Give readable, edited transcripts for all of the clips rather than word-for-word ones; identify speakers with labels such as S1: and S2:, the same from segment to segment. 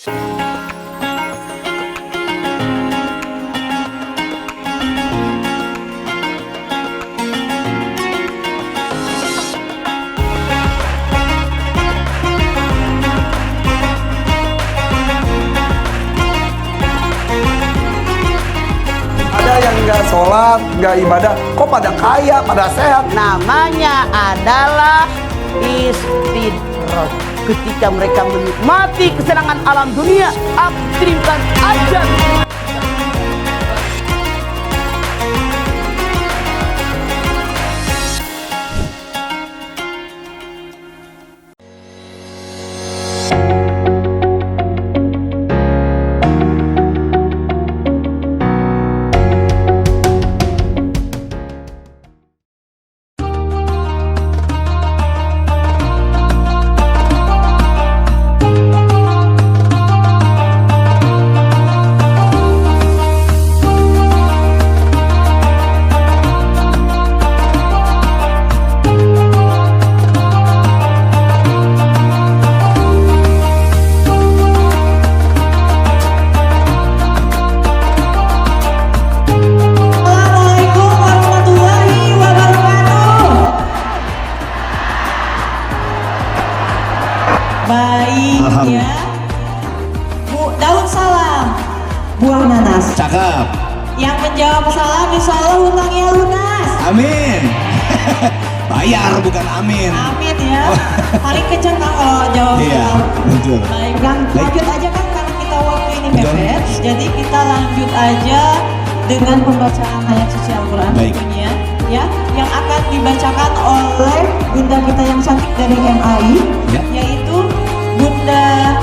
S1: Yang nggak sholat, nggak ibadah, kok pada kaya, pada sehat?
S2: Namanya adalah istidrak. Ketika mereka menikmati kesenangan alam dunia, aktifkan aja.
S3: Baik ya. Daun salam, buah nanas.
S4: Cakep.
S3: Yang menjawab salam insya Allah hutangnya lunas.
S4: Amin. Bayar bukan amin.
S3: Amin ya. Paling kencang kan kalau jawab
S4: Iya,
S3: salam.
S4: betul.
S3: Baik Kang, lanjut aja kan karena kita waktu ini mepet. Jadi kita lanjut aja dengan pembacaan ayat suci Al-Quran tentunya ya, yang akan dibacakan oleh bunda kita yang cantik dari MAI ya, yaitu Bunda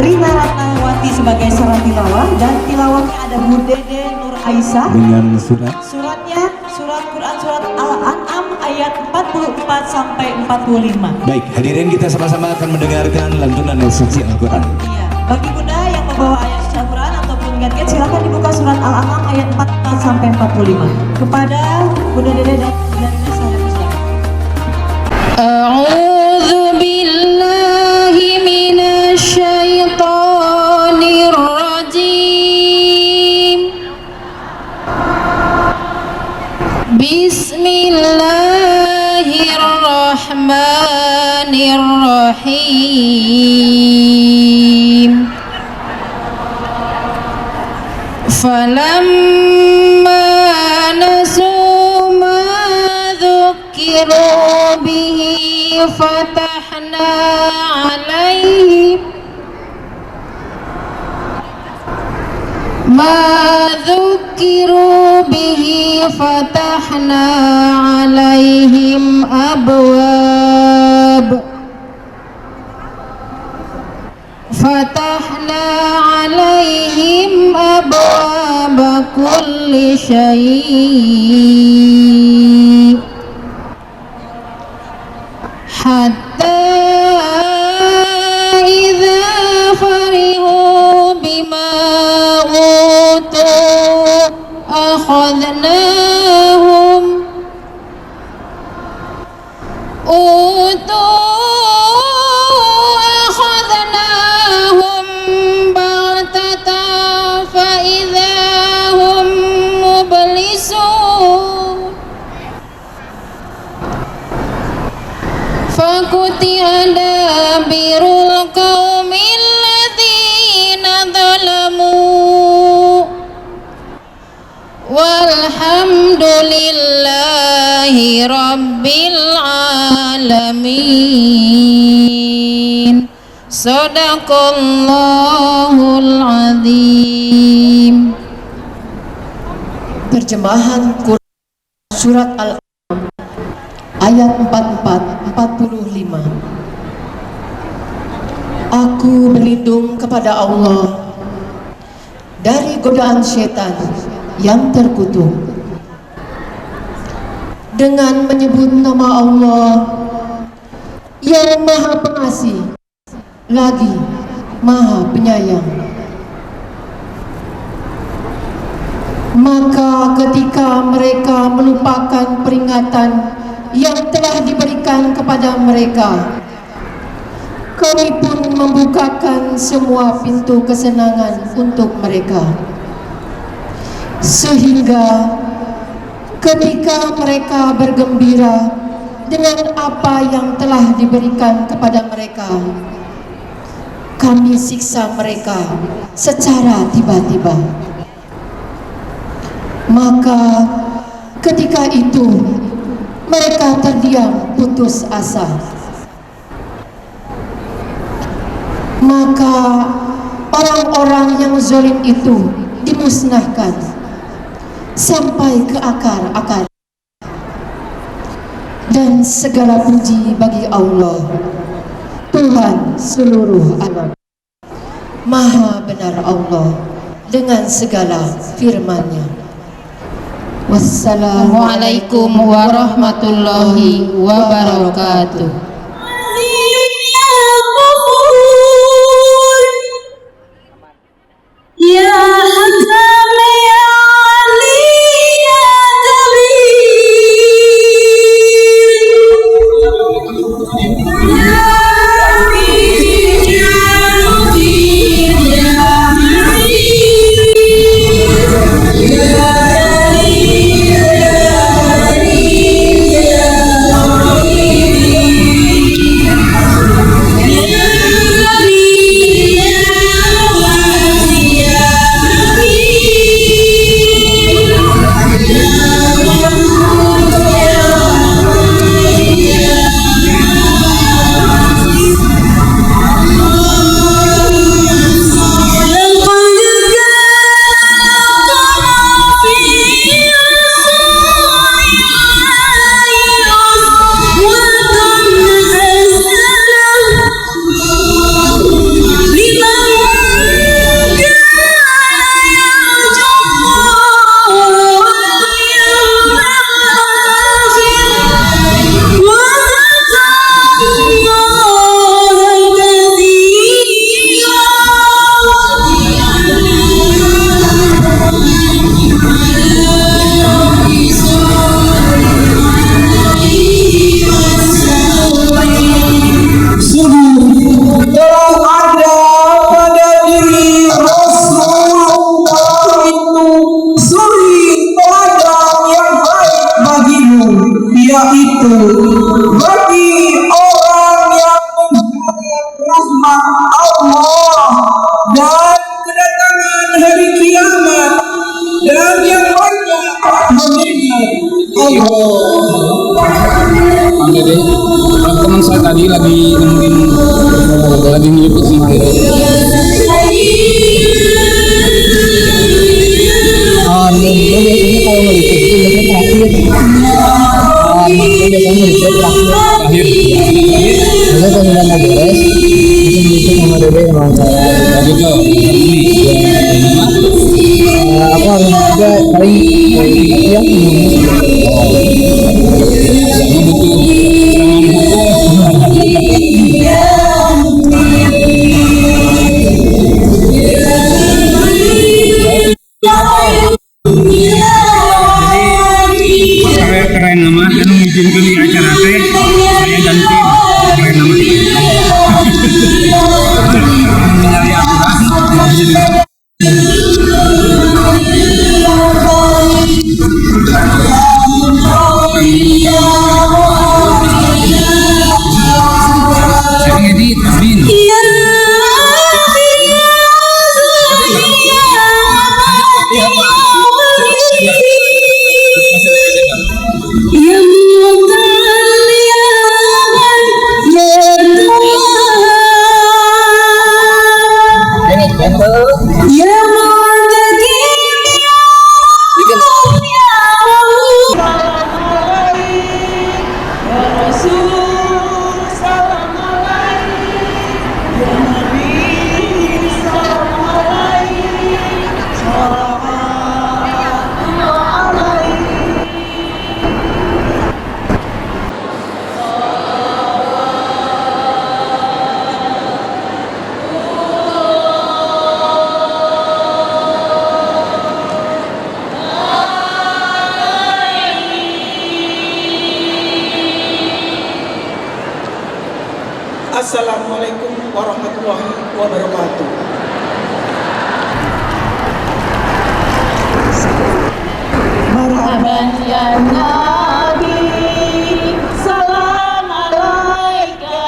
S3: Rina Ratnawati sebagai seorang tilawah, dan tilawahnya ada Bu Dede Nur Aisyah
S4: dengan
S3: suratnya surat Quran surat Al-An'am ayat 44 sampai 45.
S4: Baik, hadirin kita sama-sama akan mendengarkan lantunan suci Al-Quran.
S3: Iya, bagi bunda yang membawa ayat suci Al-Quran ataupun gadget silakan dibuka surat Al-An'am ayat 44 sampai 45. Kepada Bunda Dede dan Bunda Rina saya persilakan.
S5: A'udzu billahi minasy syaithanir rajim. Bismillahirrahmanirrahim. Falamma nasu ma dzukiru bihi fatahna alaihim abwab kulli syai' hatta idza farihu bima utu akhadnahum baghtatan fa idza hum mublisun fakuti'a dabirul qaumil ladzina zalamu walhamdulillahi rabbil alamin. Sadaqallahul azim.
S3: Terjemahan Quran surat Al-An'am ayat 44-45. Aku berlindung kepada Allah dari godaan setan yang terkutuk dengan menyebut nama Allah yang Maha Pengasih lagi Maha Penyayang. Maka ketika mereka melupakan peringatan yang telah diberikan kepada mereka
S6: kami pun membukakan semua pintu kesenangan untuk mereka, sehingga ketika mereka bergembira dengan apa yang telah diberikan kepada mereka, kami siksa mereka secara tiba-tiba. Maka ketika itu mereka terdiam putus asa. Maka orang-orang yang zalim itu dimusnahkan sampai ke akar-akar. Dan segala puji bagi Allah, Tuhan seluruh alam. Maha benar Allah dengan segala firman-Nya.
S5: Wassalamualaikum warahmatullahi wabarakatuh.
S7: Yaitu bagi orang yang rahmat Allah dan kedatangan hari kiamat dan yang banyak mengingat Allah.
S8: Dede, teman saya tadi lagi nemuin lagi ngikut sama Dede. Biasanya kalau ngeliput itu biasanya terakhir. Biasanya ngeliput terakhir. Biasanya kalau udah mau beres, bisa ngeliput sama Dede sama saya. Gitu. Aku harus juga paling yang keren nama kan mungkin di acara teh saya dan tim keren nama mencari aturan saya ngedit Bin.
S7: Ya
S2: wabarakatuh.
S3: Marhaban ya Nabi, salam alaika.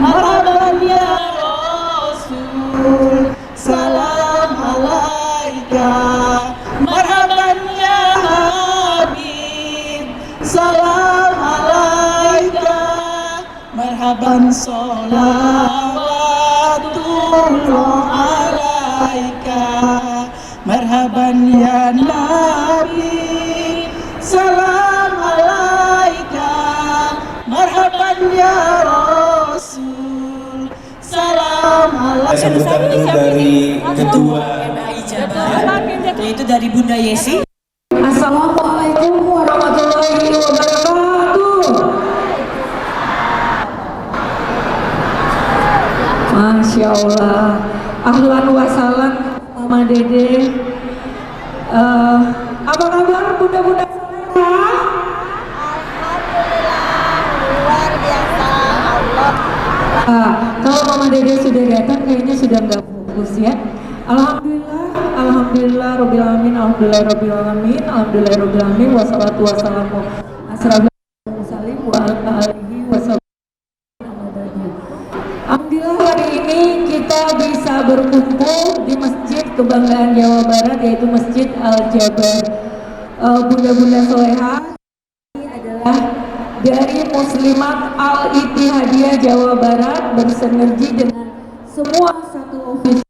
S3: Marhaban ya Rasul, salam alaika. Marhaban ya Habib, salam alaika. Marhaban sholawatullah alaika. Marhaban ya Nabi, salam alaika. Marhaban ya Rasul, salam alaika.
S4: Sambutan dulu dari Ketua
S3: MAI Jabar, yaitu dari Bunda Yesi.
S6: Assalamualaikum warahmatullahi wabarakatuh. Masya Allah, ahlan wa salam Mama Dede. Apa kabar bunda-bunda salehah?
S9: Luar biasa Allah.
S6: Kalau Mama Dede sudah datang kayaknya sudah nggak fokus ya. Alhamdulillah, alhamdulillah rabbil alamin, alhamdulillah rabbil alamin, alhamdulillah rabbil alamin, wassalatu wassalamu asrafil mursalin wa ala alihi wasallam. Alhamdulillah hari ini kita bisa berkumpul di Masjid Kebanggaan Jawa Barat, yaitu Masjid Al-Jabar. Bunda-bunda solehah ini adalah dari Muslimat Al-Ittihadiyah Jawa Barat bersinergi dengan semua satu official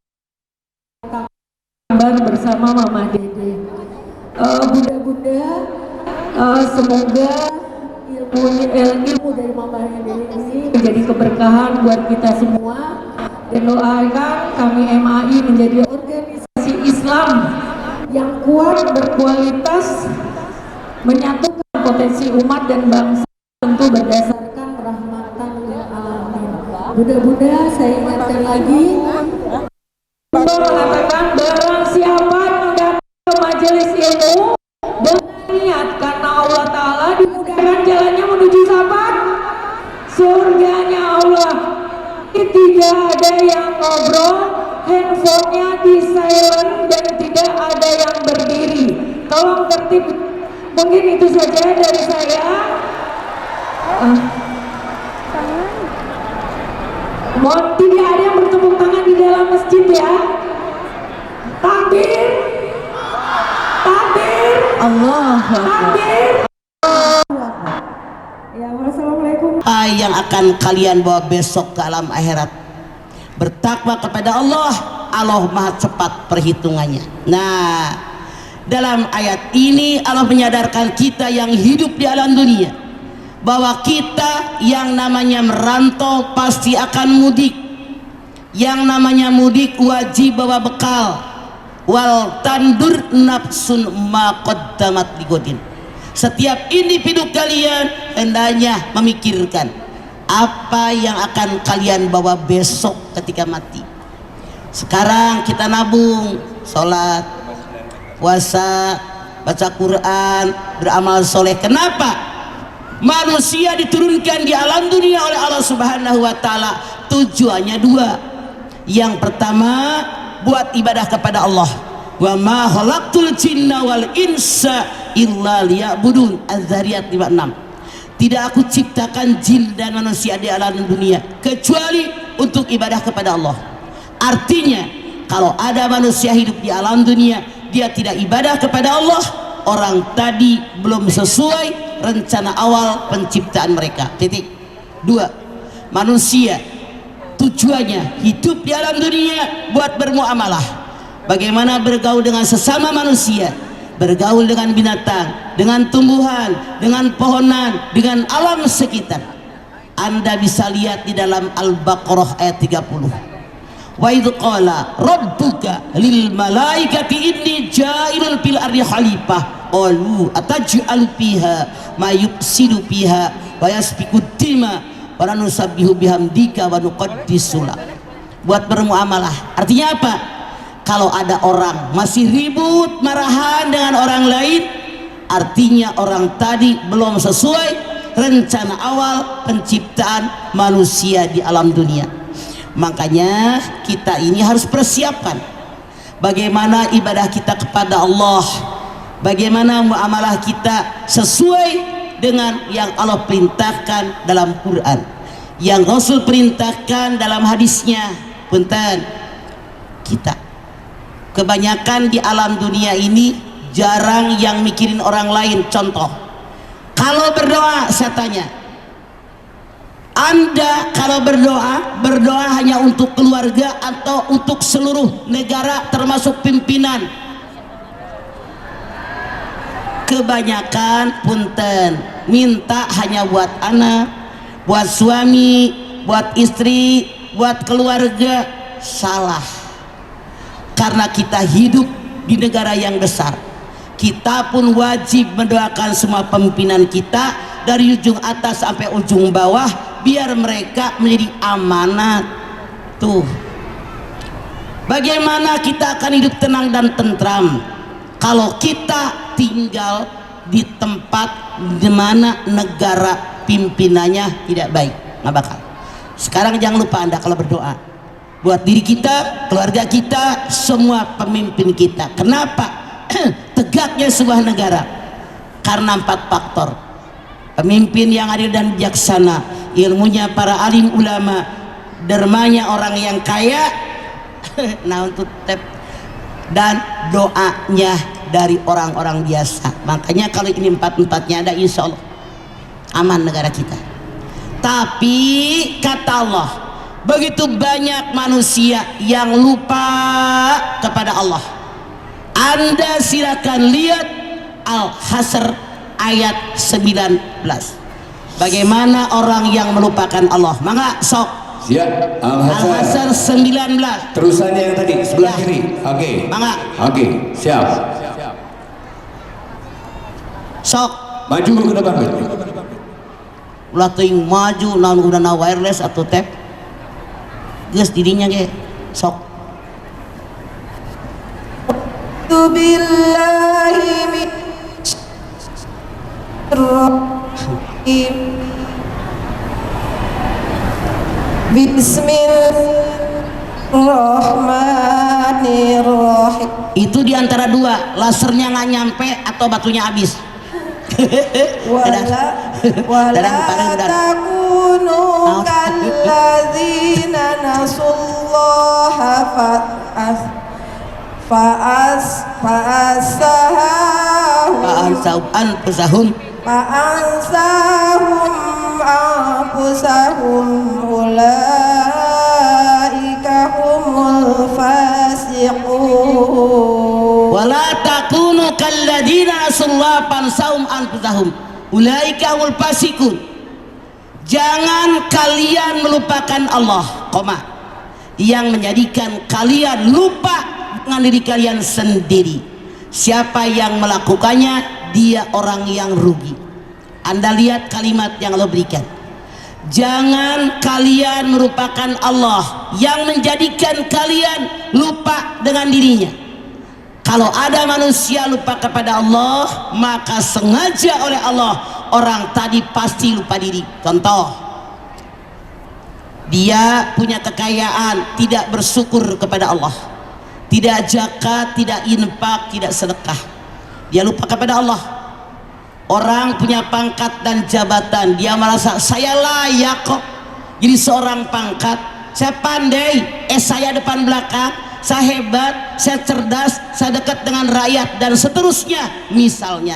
S6: bersama Mama Dede. Bunda-bunda, semoga ilmu dari Mama Dede ini menjadi keberkahan buat kita semua, dan doakan kami MAI menjadi organisasi Islam yang kuat, berkualitas, menyatukan potensi umat dan bangsa, tentu berdasarkan rahmatan lil alamin. Bunda-bunda, saya ingatkan lagi, mengatakan barang siapa yang datang ke majelis ilmu dengan niat karena Allah Ta'ala, dimudahkan jalannya menuju sahabat surganya Allah. Tidak ada yang ngobrol, handphonenya di silent, dan tidak ada yang berdiri. Tolong tertib. Mungkin itu saja dari saya. Mohon tidak ada yang bertepuk tangan di dalam masjid ya. Takbir, takbir,
S2: Allah
S6: takbir. Ya, wassalamualaikum.
S2: Yang akan kalian bawa besok ke alam akhirat. Bertakwa kepada Allah, Allah maha cepat perhitungannya. Nah, dalam ayat ini Allah menyadarkan kita yang hidup di alam dunia bahwa kita yang namanya merantau pasti akan mudik. Yang namanya mudik wajib bawa bekal. Wal tandur nafsun ma qaddamat ligodin. Setiap individu kalian hendaknya memikirkan apa yang akan kalian bawa besok ketika mati. Sekarang kita nabung, sholat, puasa, baca Quran, beramal soleh. Kenapa? Manusia diturunkan di alam dunia oleh Allah Subhanahu wa Ta'ala. Tujuannya dua. Yang pertama, buat ibadah kepada Allah. Wa ma khalaqtul jinna wal insa illa liya'budun. Az-Zariyat 56. Tidak aku ciptakan jin dan manusia di alam dunia kecuali untuk ibadah kepada Allah. Artinya, kalau ada manusia hidup di alam dunia dia tidak ibadah kepada Allah, orang tadi belum sesuai rencana awal penciptaan mereka. Titik. Dua, manusia tujuannya hidup di alam dunia buat bermuamalah. Bagaimana bergaul dengan sesama manusia, bergaul dengan binatang, dengan tumbuhan, dengan pohonan, dengan alam sekitar. Anda bisa lihat di dalam Al-Baqarah ayat 30. Wa idh qala rabbuka lil malaikati inni ja'ilun fil ardi khalifah qalu ataj'alu fiha ma yufsidu fiha wa yasfiku dima wa nusabbihu bihamdika wa nuqaddisu lak. Buat bermuamalah. Artinya apa? Kalau ada orang masih ribut marahan dengan orang lain, artinya orang tadi belum sesuai rencana awal penciptaan manusia di alam dunia. Makanya kita ini harus persiapkan bagaimana ibadah kita kepada Allah, bagaimana muamalah kita sesuai dengan yang Allah perintahkan dalam Quran, yang Rasul perintahkan dalam hadisnya. Punten, kita kebanyakan di alam dunia ini jarang yang mikirin orang lain. Contoh, kalau berdoa, saya tanya, Anda kalau berdoa hanya untuk keluarga atau untuk seluruh negara termasuk pimpinan? Kebanyakan punten minta hanya buat anak, buat suami, buat istri, buat keluarga. Salah. Karena kita hidup di negara yang besar, kita pun wajib mendoakan semua pimpinan kita dari ujung atas sampai ujung bawah, biar mereka menjadi amanat. Tuh, bagaimana kita akan hidup tenang dan tentram kalau kita tinggal di tempat di mana negara pimpinannya tidak baik? Nggak bakal. Sekarang jangan lupa Anda kalau berdoa buat diri kita, keluarga kita, semua pemimpin kita. Kenapa tegaknya sebuah negara? Karena 4 faktor: pemimpin yang adil dan bijaksana, ilmunya para alim ulama, dermanya orang yang kaya, nah untuk dan doanya dari orang-orang biasa. Makanya kalau ini 4-4-nya ada, insya Allah aman negara kita. Tapi kata Allah, begitu banyak manusia yang lupa kepada Allah. Anda silakan lihat Al-Hasr ayat 19. Bagaimana orang yang melupakan Allah. Maka sok.
S4: Siap.
S2: Al-Hasr 19.
S4: Terusannya yang tadi sebelah kiri. Oke.
S2: Maka.
S4: Oke, siap.
S2: Sok.
S4: Maju ke depan.
S2: Ulah ting maju naon guna wireless atau tap. Geus dirinya ge. Sok.
S9: Billahi min Bismillahirrahmanirrahim.
S2: Itu diantara dua, lasernya nggak nyampe atau batunya habis.
S9: Wala takunu kalladzina nasullaha
S2: fa'ansahum
S9: anfusahum ulaika humul fasiqun.
S2: Wala takunu kalladzina nasullaha fa'ansahum anfusahum ulaika humul fasiqun. Jangan kalian melupakan Allah, yang menjadikan kalian lupa dengan diri kalian sendiri. Siapa yang melakukannya, dia orang yang rugi. Anda lihat kalimat yang Allah berikan, jangan kalian melupakan Allah yang menjadikan kalian lupa dengan dirinya. Kalau ada manusia lupa kepada Allah, maka sengaja oleh Allah, orang tadi pasti lupa diri. Contoh, dia punya kekayaan, tidak bersyukur kepada Allah, tidak zakat, tidak infak, tidak sedekah, dia lupa kepada Allah. Orang punya pangkat dan jabatan, dia merasa saya layak kok jadi seorang pangkat, saya pandai, saya depan belakang, saya hebat, saya cerdas, saya dekat dengan rakyat dan seterusnya misalnya.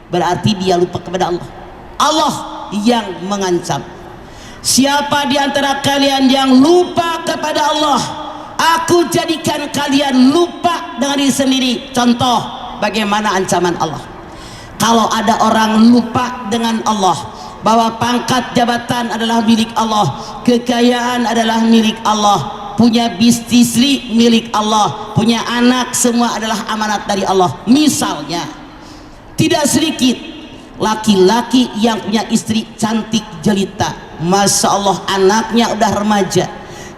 S2: Berarti dia lupa kepada Allah. Allah yang mengancam, siapa di antara kalian yang lupa kepada Allah, aku jadikan kalian lupa dengan diri sendiri. Contoh bagaimana ancaman Allah. Kalau ada orang lupa dengan Allah, bahwa pangkat jabatan adalah milik Allah, kekayaan adalah milik Allah, punya bisnis milik Allah, punya anak semua adalah amanat dari Allah. Misalnya, tidak sedikit laki-laki yang punya istri cantik jelita, masya Allah, anaknya udah remaja,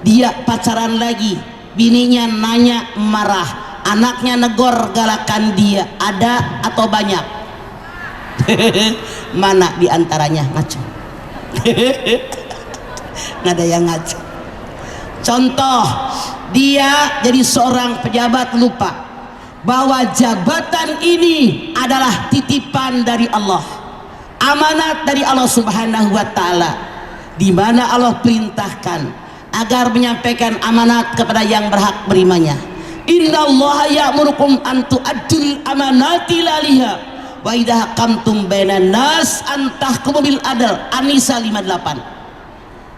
S2: dia pacaran lagi, bininya nanya marah, anaknya negor galakan dia. Ada atau banyak? Mana diantaranya ngaco? Nggak ada yang ngaco. Contoh, dia jadi seorang pejabat lupa bahwa jabatan ini adalah titipan dari Allah, amanat dari Allah Subhanahu wa Ta'ala, di mana Allah perintahkan agar menyampaikan amanat kepada yang berhak menerimanya. Innallaha ya'murukum an tu'addul amanati laliha wa idza hakamtum bainan nas an tahkumu bil adl. An-Nisa 58.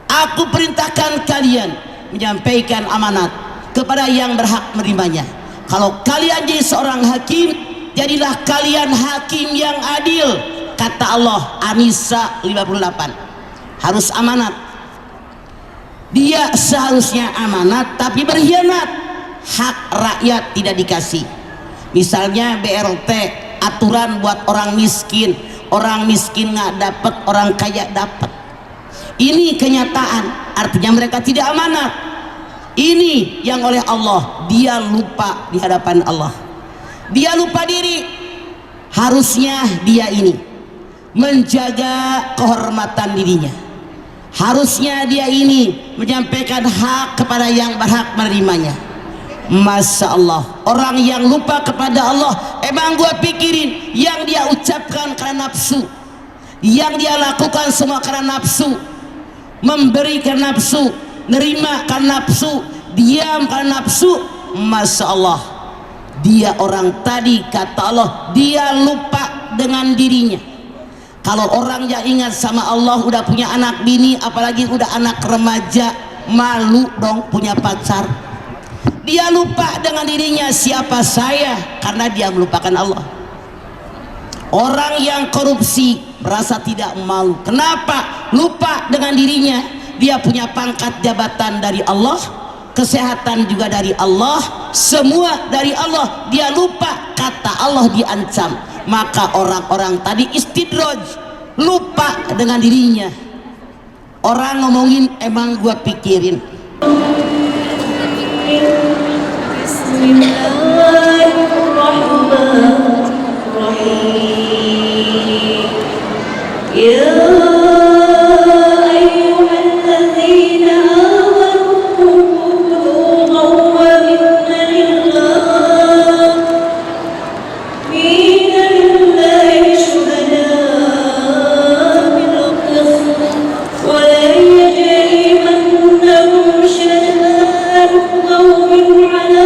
S2: Aku perintahkan kalian menyampaikan amanat kepada yang berhak menerimanya. Kalau kalian jadi seorang hakim, jadilah kalian hakim yang adil, kata Allah. An-Nisa 58. Harus amanat. Dia seharusnya amanat tapi berkhianat, hak rakyat tidak dikasih. Misalnya BRT, aturan buat orang miskin nggak dapat, orang kaya dapat. Ini kenyataan, artinya mereka tidak amanat. Ini yang oleh Allah dia lupa di hadapan Allah, dia lupa diri. Harusnya dia ini menjaga kehormatan dirinya, harusnya dia ini menyampaikan hak kepada yang berhak menerimanya. Masya Allah, orang yang lupa kepada Allah, emang gua pikirin yang dia ucapkan karena nafsu, yang dia lakukan semua karena nafsu, memberi karena nafsu, nerima karena nafsu, diam karena nafsu. Masya Allah, dia orang tadi kata Allah dia lupa dengan dirinya. Kalau orang yang ingat sama Allah udah punya anak bini, apalagi udah anak remaja, malu dong punya pacar. Dia lupa dengan dirinya, siapa saya, karena dia melupakan Allah. Orang yang korupsi merasa tidak malu. Kenapa? Lupa dengan dirinya. Dia punya pangkat jabatan dari Allah, kesehatan juga dari Allah, semua dari Allah. Dia lupa, kata Allah diancam. Maka orang-orang tadi istidraj, lupa dengan dirinya. Orang ngomongin emang gua pikirin. Bismillahirrahmanirrahim. Ya ayyuhalladzina amanu kunu qawwamina lillah billahi syuhada'a bil qist wa la yajrimannakum shana'anu qawmin 'ala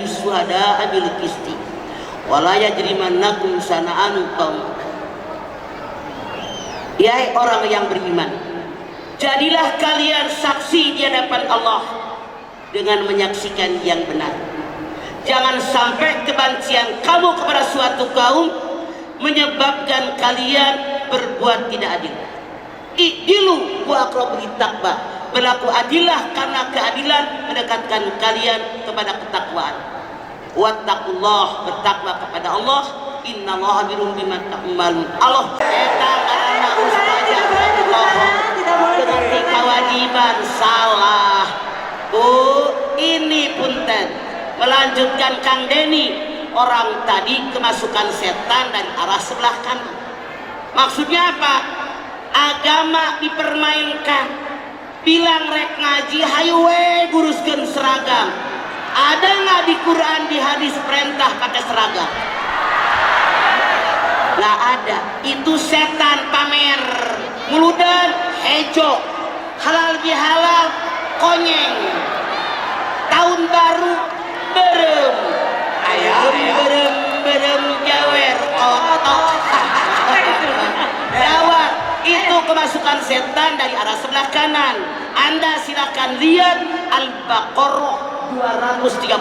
S2: syuhada'a bil qisti wala yajrimannakum sana'anu qaum. Ya orang yang beriman, jadilah kalian saksi di hadapan Allah dengan menyaksikan yang benar. Jangan sampai kebencian kamu kepada suatu kaum menyebabkan kalian berbuat tidak adil. I'dilu wa aqrabu littaqwa, berlaku adillah karena keadilan mendekatkan kalian kepada ketakwaan. Wattaqullah, bertakwa kepada Allah. Innallaha birum bima ta'malun. Allah datang karena ustazah dengan kewajiban salah. Ini punten melanjutkan Kang Deni, orang tadi kemasukan setan dari arah sebelah kanan. Maksudnya apa? Agama dipermainkan. Bilang rek ngaji hayu we guruskeun seragam. Ada nggak di Quran, di hadis perintah pakai seragam? Nggak ada. Itu setan pamer, muludan hejo, halal bihalal konyeng. Tahun baru berem, berem jawer otot. Jawab, itu kemasukan setan dari arah sebelah kanan. Anda silakan lihat Al-Baqarah 231.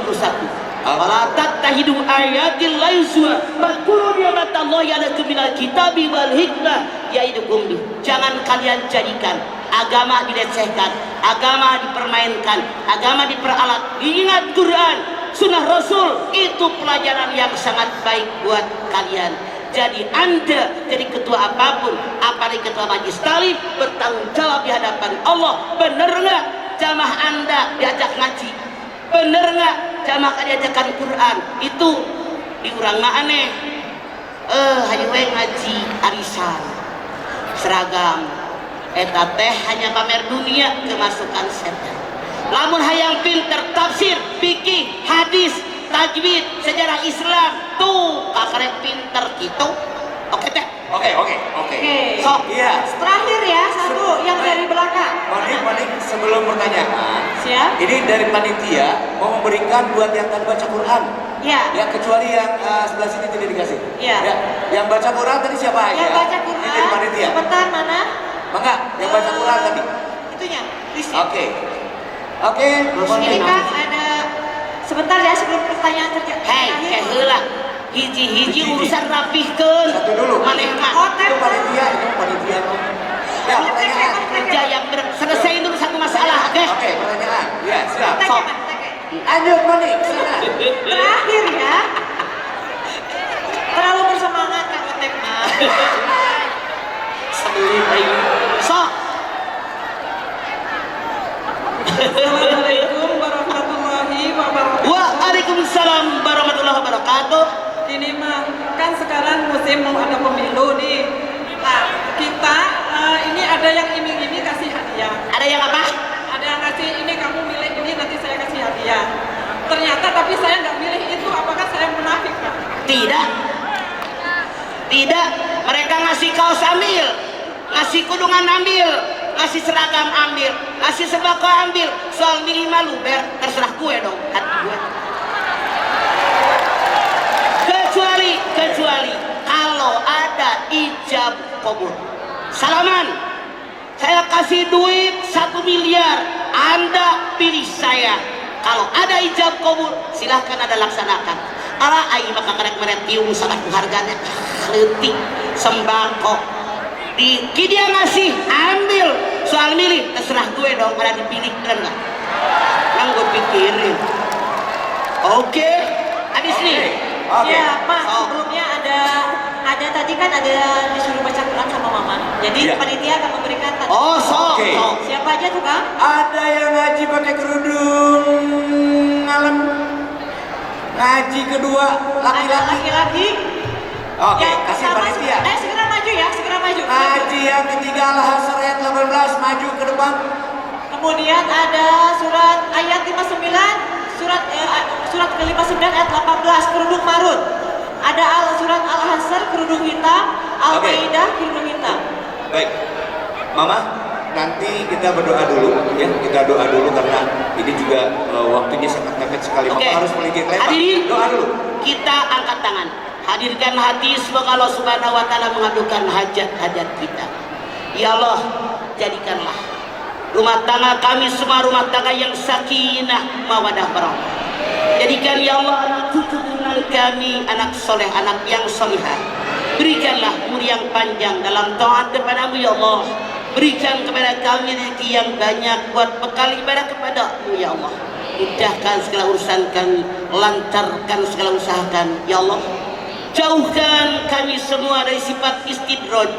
S2: Wala tattahidu ayatil laizwa fadkuru ni'matallahi 'alaikum minal kitabi wal hikmah ya'idukum bih. Jangan kalian jadikan agama dilecehkan, agama dipermainkan, agama diperalat. Ingat Quran, sunnah Rasul, itu pelajaran yang sangat baik buat kalian. Jadi Anda jadi ketua apapun, apalagi ketua majelis taklim, bertanggung jawab di hadapan Allah. Bener nggak jamaah Anda diajak ngaji? Bener nggak jamaah diajarkan Quran? Itu diurang aneh. Hayu we ngaji arisan seragam eta teh hanya pamer dunia kemasukan setan. Lamun hayang pinter tafsir, fikih, hadis, tajwid, sejarah Islam, tuh kakarek pinter gitu. Oke teh.
S4: Oke.
S2: Sok.
S4: Iya.
S3: Terakhir ya, satu yang dari belakang.
S4: Monik, sebelum pertanyaan,
S3: Siap.
S4: ini dari panitia mau memberikan buat yang tadi baca Quran.
S3: Ya.
S4: Ya, kecuali yang sebelah sini tidak dikasih.
S3: Iya.
S4: Ya. Yang baca Quran tadi siapa aja?
S3: Yang baca
S4: Ini
S3: Quran.
S4: dari panitia.
S3: Sebentar mana?
S4: Mangga, yang baca Quran tadi.
S3: Itunya. Listnya.
S4: Oke.
S3: Ini kan ada sebentar ya sebelum pertanyaan terjadi.
S2: Hei, heula. Hiji-hiji urusan rapihkeun.
S4: Satu dulu.
S2: Maneh mah.
S4: Itu panitia. Ya, pertanyaan.
S2: Kerja yang selesai dulu satu masalah, oke?
S4: Oke, pertanyaan. Ya, siap.
S2: Sok.
S4: Lanjut, Monik. Sana.
S3: Terakhir ya. Terlalu bersemangat Kang Otek mah.
S2: Sebelum ayo. Sok.
S3: Assalamualaikum warahmatullahi wabarakatuh.
S2: Waalaikumsalam warahmatullahi wabarakatuh.
S3: Ini mah kan sekarang musim mau ada pemilu nih. Nah, kita ini ada yang iming-iming kasih hadiah.
S2: Ada yang apa?
S3: Ada yang ngasih ini kamu milih ini nanti saya kasih hadiah. Ternyata tapi saya nggak milih itu. Apakah saya munafik, Pak?
S2: Tidak. Tidak. Mereka ngasih kaos ambil, ngasih kudungan ambil, ngasih seragam ambil, ngasih sembako ambil. Soal milih malu ber terserah gue dong, hati gue. Kecuali kalau ada ijab kabul. Salaman, saya kasih duit 1 miliar, Anda pilih saya. Kalau ada ijab kabul, silahkan Anda laksanakan. Ala ai maka karek meretiung sangat harganya leutik sembako. Dia ngasih, ambil. Soal milih terserah gue dong, ada dipilih kan enggak? Yang gue pikirin. Oke, habis nih.
S3: Ya, Pak, sebelumnya ada tadi kan ada disuruh baca Quran sama Mama. Jadi panitia akan memberikan tanda.
S2: Oh, sok.
S3: Siapa aja tuh, Kang?
S4: Ada yang ngaji pakai kerudung alam. Ngaji kedua
S3: Ada
S4: laki-laki.
S3: laki-laki.
S4: Oke,
S3: Yang
S4: kasih
S3: pertama,
S4: panitia.
S3: segera maju ya, segera maju.
S4: Ngaji yang ketiga Al-Hasr ayat 18, maju ke depan.
S3: Kemudian ada surat ayat 59, surat ke-59 ayat 18 kerudung marun. Ada surat Al-Hasr kerudung hitam, Al-Maidah kerudung hitam.
S4: Baik, Mama, nanti kita berdoa dulu ya. Kita doa dulu karena ini juga waktunya sangat mepet sekali.
S2: Oke.
S4: Mama harus melingkir lebar.
S2: Hadirin,
S4: Doa dulu.
S2: kita angkat tangan. Hadirkan hati, semoga Allah Subhanahu wa Ta'ala mengabulkan hajat-hajat kita. Ya Allah, jadikanlah rumah tangga kami semua rumah tangga yang sakinah mawadah warahmah. Jadikan ya Allah anak cucu turunan kami anak soleh, anak yang solihah. Berikanlah umur yang panjang dalam taat kepadamu ya Allah. Berikan kepada kami rezeki yang banyak buat bekal ibadah kepadamu ya Allah. Mudahkan segala urusan kami, lancarkan segala usaha kami ya Allah. Jauhkan kami semua dari sifat istidraj.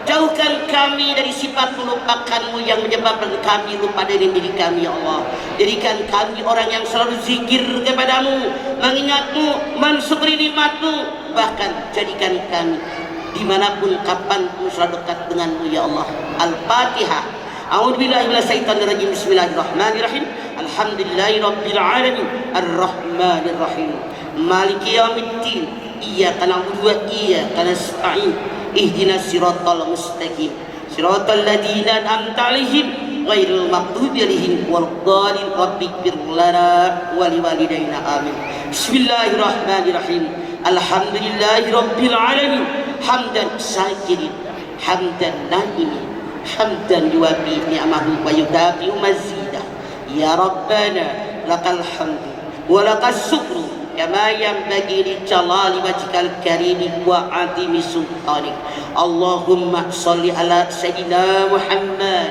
S2: Jauhkan kami dari sifat melupakanmu yang menyebabkan kami lupa dari diri kami ya Allah. Jadikan kami orang yang selalu zikir kepadamu, mengingatmu, mensyukuri nikmatmu. Bahkan jadikan kami dimanapun kapanpun selalu dekat denganmu ya Allah. Al-Fatihah. A'udzubillahi minasyaitonirrajim. Bismillahirrahmanirrahim. Alhamdulillahirabbil alamin. Arrahmanirrahim. Maliki yaumiddin. Iyyaka na'budu wa iyyaka nasta'in. Ihdinas siratal mustaqim. Siratal ladzina an'amta 'alaihim ghairil maghdubi 'alaihim waladdallin. Rabbighfir lana wa liwalidayna amin. Bismillahirrahmanirrahim. Alhamdulillahirabbil alamin. Hamdan syakirin, hamdan na'imin, hamdan yuwafi ni'amahu wa yudafi'u mazidah. Ya Rabbana lakal hamdu wa lakas syukru kama yanbaghi li jalali wajhikal karimi wa 'azimi sultanik. Allahumma shalli ala sayyidina Muhammad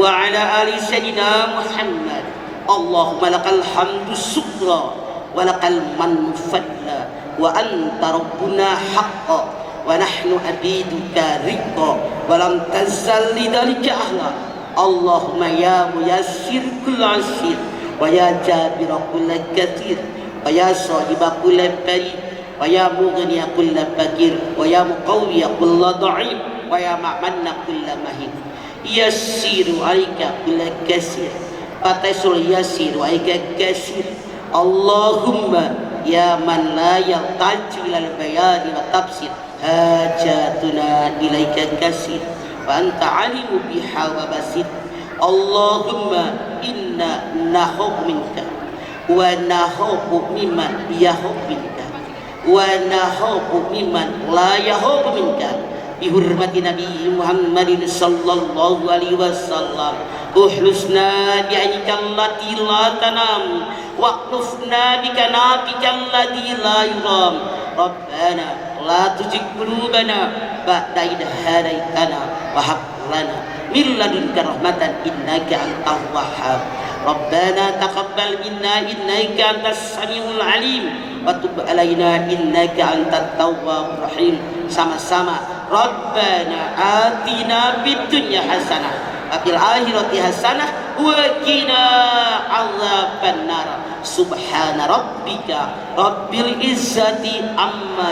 S2: wa ala ali sayyidina Muhammad. Allahumma lakal hamdu syukra wa lakal mannu fadla wa anta rabbuna haqqan wa nahnu abiduka riqa wa lam tazal lidzalika ahla. Allahumma ya muyassir kull asir wa ya jabir kull kathir wa ya sahiba kull bari wa ya mughniya kull fakir wa ya muqawwiya kull dha'if wa ya ma'manna kull mahid. Yassiru alayka kull kasir fatasul yassiru alayka kasir. Allahumma ya man la yaltaji ilal bayani wa tafsir hajatuna ilaika kasir wa anta alimu biha wa basir. Allahumma inna nahub minka wa nahubu mimman yahub minka wa nahubu mimman la yahub minka bi hurmati Nabi Muhammadin sallallahu alaihi wasallam. Uhlusna bi aynika allati la tanam waqnufna bi kanafika alladhi la yuram. Rabbana la tuzigh qulubana ba'da idh hadaitana wa hab lana min ladunka rahmatan innaka antal wahhab. Rabbana taqabbal minna innaka antas samiul alim wa tub alaina innaka antat tawwabur rahim. Sama-sama Rabbana atina fid dunya hasanah wa fil akhirati hasanah wa qina adzabannar. Subhana rabbika rabbil izzati amma